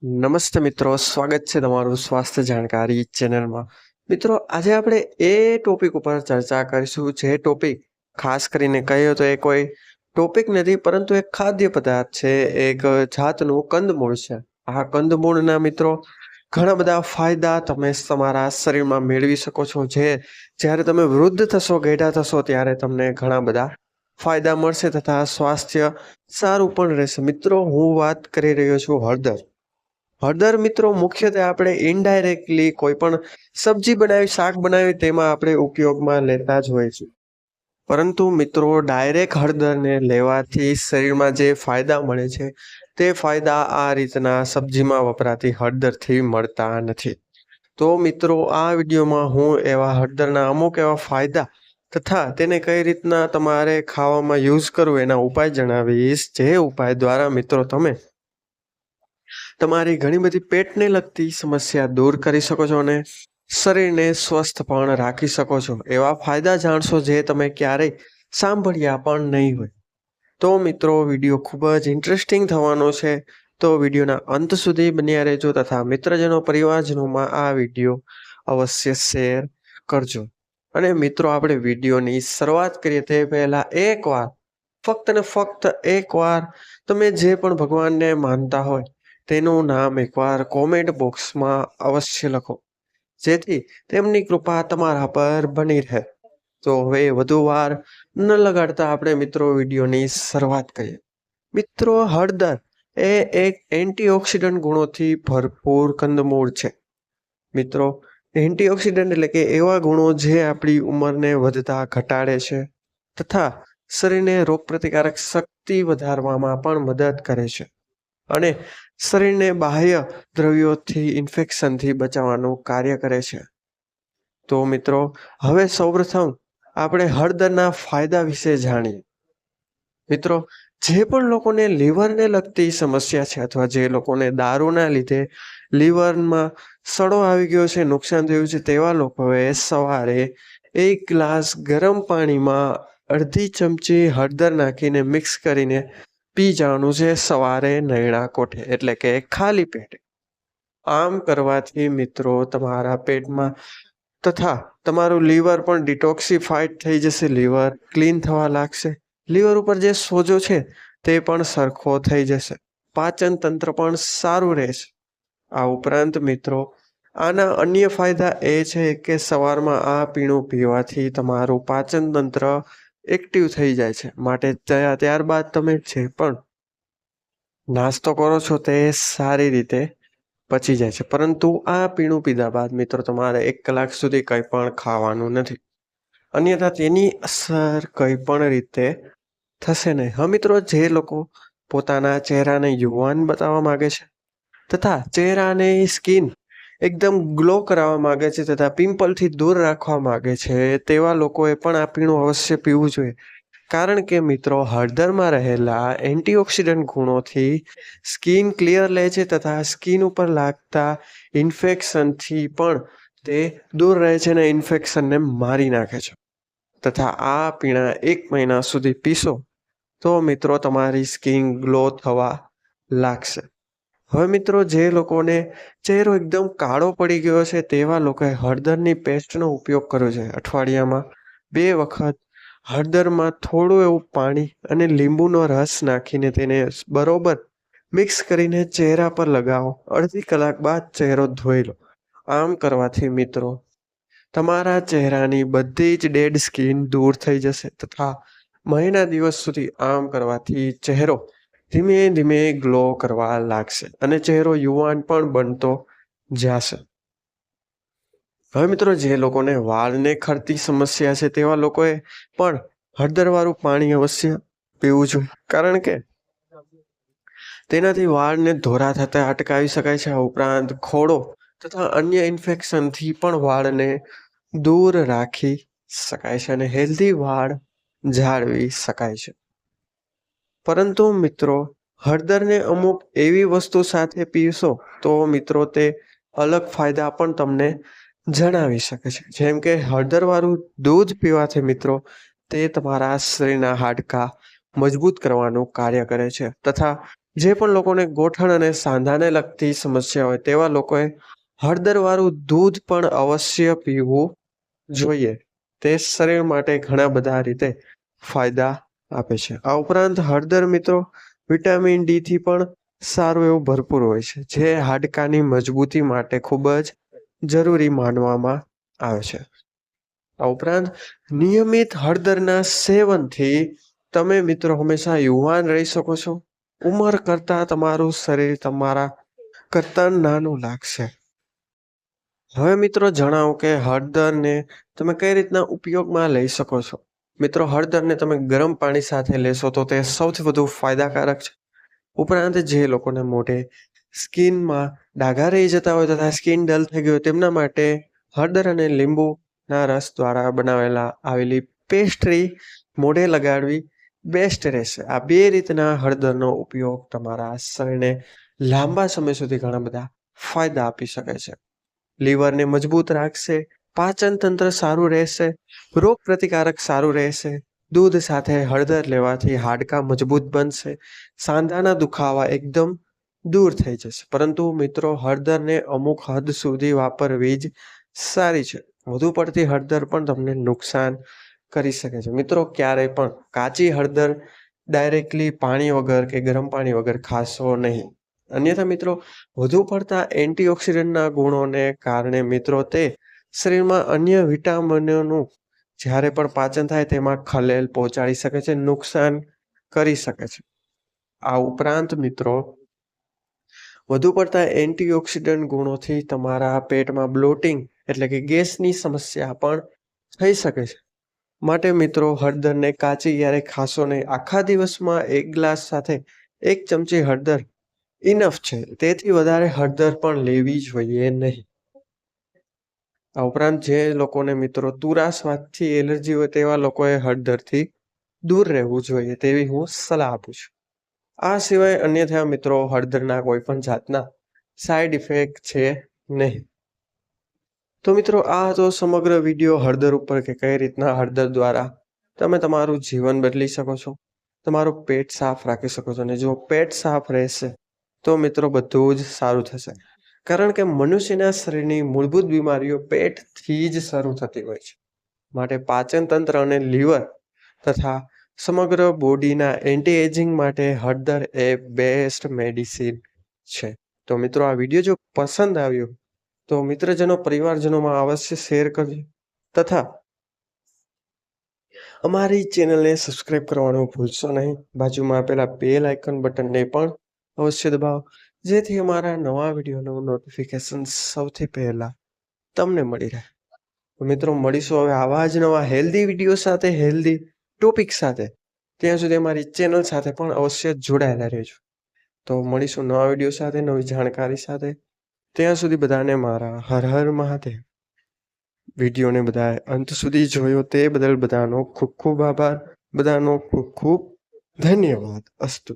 નમસ્તે મિત્રો, સ્વાગત છે તમારું સ્વાસ્થ્ય જાણકારી ચેનલમાં. મિત્રો, આજે આપણે એ ટોપિક ઉપર ચર્ચા કરીશું જે ટોપિક ખાસ કરીને કહીએ તો એ કોઈ ટોપિક નથી પરંતુ એક ખાદ્ય પદાર્થ છે, એક જાતનું કંદમૂળ છે. આ કંદમૂળના મિત્રો ઘણા બધા ફાયદા તમે તમારા શરીરમાં મેળવી શકો છો, જે જ્યારે તમે વૃદ્ધ થશો, ઘેડા થશો ત્યારે તમને ઘણા બધા ફાયદા મળશે તથા સ્વાસ્થ્ય સારું પણ રહેશે. મિત્રો, હું વાત કરી રહ્યો છું હળદર. હળદર મિત્રો મુખ્યત્વે આપણે ઇનડાયરેક્ટલી કોઈ પણ સબ્જી બનાવી, શાક બનાવી તેમાં આપણે ઉપયોગમાં લેતા જ હોય છે. પરંતુ મિત્રો ડાયરેક્ટ હળદરને લેવાથી શરીરમાં જે ફાયદા મળે છે તે ફાયદા આ રીતના સબ્જીમાં વપરાતી હળદરથી મળતા નથી. તો મિત્રો આ વિડીયોમાં હું એવા હળદરના અમુક એવા ફાયદા તથા તેને કઈ રીતના તમારે ખાવામાં યુઝ કરવું એના ઉપાય જણાવીશ, જે ઉપાય દ્વારા મિત્રો તમે તમારી ઘણી બધી પેટને લગતી સમસ્યા દૂર કરી શકો છો અને શરીરને સ્વસ્થ પણ રાખી શકો છો. એવા ફાયદા જાણશો જે તમે ક્યારેય સાંભળ્યા પણ નહીં હોય. તો મિત્રો વિડીયો ખૂબ જ ઇન્ટરેસ્ટિંગ થવાનો છે, તો વિડીયોના અંત સુધી બન્યા રહેજો તથા મિત્રજનો પરિવારજનોમાં આ વિડીયો અવશ્ય શેર કરજો. અને મિત્રો આપણે વિડીયોની શરૂઆત કરીએ તે પહેલા એકવાર, ફક્ત ને ફક્ત એકવાર તમે જે પણ ભગવાનને માનતા હોય તેનું નામ એકવાર કોમેન્ટ બોક્સમાં અવશ્ય લખો, જેથી તેમની કૃપા તમારા પર બની રહે. તો હવે વધુ વાર ન લગાડતા આપણે મિત્રો વિડીયોની શરૂઆત કરીએ. મિત્રો, હળદર એ એક એન્ટીઓક્સિડન્ટ ગુણોથી ભરપૂર કંદમૂળ છે. મિત્રો, એન્ટીઓક્સિડન્ટ એટલે કે એવા ગુણો જે આપણી ઉંમરને વધતા ઘટાડે છે તથા શરીરને રોગપ્રતિકારક શક્તિ વધારવામાં પણ મદદ કરે છે અને શરીરને બાહ્ય દ્રવ્યોથી ઇન્ફેક્શનથી બચાવવાનું કાર્ય કરે છે. તો મિત્રો હવે સૌપ્રથમ આપણે હળદરના ફાયદા વિશે જાણીએ. મિત્રો, જે પણ લોકોને લીવરને લગતી સમસ્યા છે અથવા જે લોકોને દારૂના લીધે લીવરમાં સડો આવી ગયો છે, નુકસાન થયું છે, તેવા લોકોએ સવારે 1 ગ્લાસ ગરમ પાણીમાં અડધી ચમચી હળદર નાખીને મિક્સ કરીને પી જવાનું છે સવારે નૈણા કોઠે, એટલે કે ખાલી પેટે. આમ કરવાથી મિત્રો તમારા પેટમાં તથા તમારું લીવર પણ ડિટોક્સિફાઈડ થઈ જશે, લીવર ક્લીન થવા લાગશે, લીવર ઉપર જે સોજો છે તે પણ સરખો થઈ જશે, પાચન તંત્ર પણ સારું રહેશે. આ ઉપરાંત મિત્રો આના અન્ય ફાયદા એ છે કે સવારમાં આ પીણું પીવાથી તમારું પાચન તંત્ર એક્ટિવ થઈ જાય છે, માટે ત્યારબાદ તમે જે પણ નાસ્તો કરો છો તે સારી રીતે પચી જાય છે. પરંતુ આ પીણું પીધા બાદ મિત્રો તમારે 1 કલાક સુધી કંઈ પણ ખાવાનું નથી, અન્યથા તેની અસર કંઈ પણ રીતે થશે નહીં. હા મિત્રો, જે લોકો પોતાના ચહેરાને યુવાન બતાવવા માંગે છે તથા ચહેરાની સ્કિન એકદમ ગ્લો કરાવવા માંગે છે તથા પિમ્પલથી દૂર રાખવા માંગે છે, તેવા લોકોએ પણ આ પીણું અવશ્ય પીવું જોઈએ. કારણ કે મિત્રો હળદરમાં રહેલા એન્ટીઓક્સિડન્ટ ગુણોથી સ્કિન ક્લિયર લે છે તથા સ્કિન ઉપર લાગતા ઇન્ફેક્શનથી પણ તે દૂર રહે છે અને ઇન્ફેક્શનને મારી નાખે છે. તથા આ પીણા 1 મહિના સુધી પીશો તો મિત્રો તમારી સ્કિન ગ્લો થવા લાગશે. હવે મિત્રો, જે લોકોને ચહેરો એકદમ કાળો પડી ગયો છે તેવા લોકોએ હળદરની પેસ્ટનો ઉપયોગ કર્યો છે. અઠવાડિયામાં 2 વખત હળદરમાં થોડું એવું પાણી અને લીંબુનો રસ નાખીને તેને બરોબર મિક્સ કરીને ચહેરા પર લગાવો. અડધી કલાક બાદ ચહેરો ધોઈ લો. આમ કરવાથી મિત્રો તમારા ચહેરાની બધી જ ડેડ સ્કિન દૂર થઈ જશે તથા મહિના દિવસ સુધી આમ કરવાથી ચહેરો ધીમે ધીમે ગ્લો કરવા લાગશે અને ચહેરો યુવાન પણ બનતો જશે. હવે મિત્રો, જે લોકોને વાળને ખરતી સમસ્યા છે તેવા લોકોએ પણ હળદરવાળું પાણી અવશ્ય પીવું જોઈએ, કારણ કે તેનાથી વાળને ધોરા થતા અટકાવી શકાય છે. આ ઉપરાંત ખોડો તથા અન્ય ઇન્ફેક્શનથી પણ વાળને દૂર રાખી શકાય છે અને હેલ્ધી વાળ જાળવી શકાય છે. પરંતુ મિત્રો હળદરને અમુક એવી વસ્તુ સાથે પીશો તો મિત્રો તે અલગ ફાયદા પણ તમને જણાવી શકે છે. જેમ કે હળદરવાળું દૂધ પીવાથી મિત્રો તે તમારા શરીરના હાડકાં મજબૂત કરવાનું કાર્ય કરે છે તથા જે પણ લોકોને ગોઠણ અને સાંધાને લગતી સમસ્યા હોય તેવા લોકોએ હળદરવાળું દૂધ પણ અવશ્ય પીવું જોઈએ. તે શરીર માટે ઘણા બધા રીતે ફાયદા આપે છે. આ ઉપરાંત હળદર મિત્રો વિટામિન ડી થી પણ સારું એવું ભરપૂર હોય છે, જે હાડકાની મજબૂતી માટે ખૂબ જ જરૂરી માનવામાં આવે છે. આ ઉપરાંત નિયમિત હળદરના સેવનથી તમે મિત્રો હંમેશા યુવાન રહી શકો છો. ઉંમર કરતા તમારું શરીર તમારા કરતા નાનું લાગશે. હવે મિત્રો જણાવો કે હળદરને તમે કઈ રીતના ઉપયોગમાં લઈ શકો છો. મિત્રો હળદરને તમે ગરમ પાણી સાથે લેશો તો તે સૌથી વધુ ફાયદાકારક છે. ઉપરાંત જે લોકોને મોઢે સ્કિનમાં ડાઘા રહી જતા હોય તથા સ્કિન ડલ થઈ ગઈ હોય તેમના માટે હળદર અને લીંબુના રસ દ્વારા બનાવેલા આવેલી પેસ્ટ્રી મોઢે લગાડવી બેસ્ટ રહેશે. આ બે રીતના હળદરનો ઉપયોગ તમારા શરીરને લાંબા સમય સુધી ઘણા બધા ફાયદા આપી શકે છે. લીવરને મજબૂત રાખશે, પાચન તંત્ર સારું રહેશે, રોગ પ્રતિકારક સારું રહેશે. દૂધ સાથે હળદર લેવાથી હાડકાં મજબૂત બનશે, સાંધાના દુખાવા એકદમ દૂર થઈ જશે. પરંતુ મિત્રો હળદરને અમુક હદ સુધી વાપરવી જ સારી છે. વધુ પડતી હળદર પણ તમને નુકસાન કરી શકે છે. મિત્રો ક્યારેય પણ કાચી હળદર ડાયરેક્ટલી પાણી વગર કે ગરમ પાણી વગર ખાશો નહીં. અન્યથા મિત્રો વધુ પડતા એન્ટીઓક્સિડન્ટના ગુણોને કારણે મિત્રો તે શરીરમાં અન્ય વિટામિનોનું જ્યારે પણ પાચન થાય તેમાં ખલેલ પહોંચાડી શકે છે, નુકસાન કરી શકે છે. આ ઉપરાંત મિત્રો વધુ પડતા એન્ટીઓક્સિડન્ટ ગુણોથી તમારા પેટમાં બ્લોટિંગ એટલે કે ગેસની સમસ્યા પણ થઈ શકે છે. માટે મિત્રો હળદરને કાચી ક્યારેય ખાશો નહીં. આખા દિવસમાં 1 ગ્લાસ સાથે 1 ચમચી હળદર ઇનફ છે. તેથી વધારે હળદર પણ લેવી જોઈએ નહીં. આ ઉપરાંત જે લોકોને મિત્રો તુરા સ્વાદથી એલર્જી હોય તેવા લોકોએ હળદરથી દૂર રહેવું જોઈએ તેવી હું સલાહ આપું છું. આ સિવાય અન્યથા મિત્રો હળદરના કોઈ પણ જાતના સાઈડ ઇફેક્ટ છે નહીં. તો મિત્રો આ હતો સમગ્ર વિડીયો હળદર ઉપર કે કઈ રીતના હળદર દ્વારા તમે તમારું જીવન બદલી શકો છો, તમારું પેટ સાફ રાખી શકો છો. અને જો પેટ સાફ રહેશે તો મિત્રો બધું જ સારું થશે. કારણ કે મનુષ્યના શરીરની મૂળભૂત બીમારીઓ પેટથી જ શરૂ થતી હોય છે. માટે પાચન તંત્ર અને લીવર તથા સમગ્ર બોડીના એન્ટી એજિંગ માટે હળદર એ બેસ્ટ મેડિસિન છે. તો મિત્રો આ વિડીયો જો પસંદ આવ્યો તો મિત્રજનો પરિવારજનોમાં અવશ્ય શેર કરજો તથા અમારી ચેનલને સબસ્ક્રાઇબ કરવાનું ભૂલશો નહીં. બાજુમાં આપેલા બેલ આઇકન બટનને પણ અવશ્ય દબાવો જેથી અમારા નવા વિડીયોનું નોટિફિકેશન સૌથી પહેલા તમને મળી રહે. મિત્રો મળીશું હવે આવા જ નવા હેલ્ધી વિડીયો સાથે, હેલ્ધી ટોપિક સાથે. ત્યાં સુધી અમારી ચેનલ સાથે પણ અવશ્ય જોડાયેલા રહેજો. તો મળીશું નવા વિડીયો સાથે, નવી જાણકારી સાથે. ત્યાં સુધી બધાને મારા હર હર મહાદેવ. વિડીયોને બધાએ અંત સુધી જોયો તે બદલ બધાનો ખૂબ ખૂબ આભાર. બધાનો ખૂબ ખૂબ ધન્યવાદ. અસ્તુ.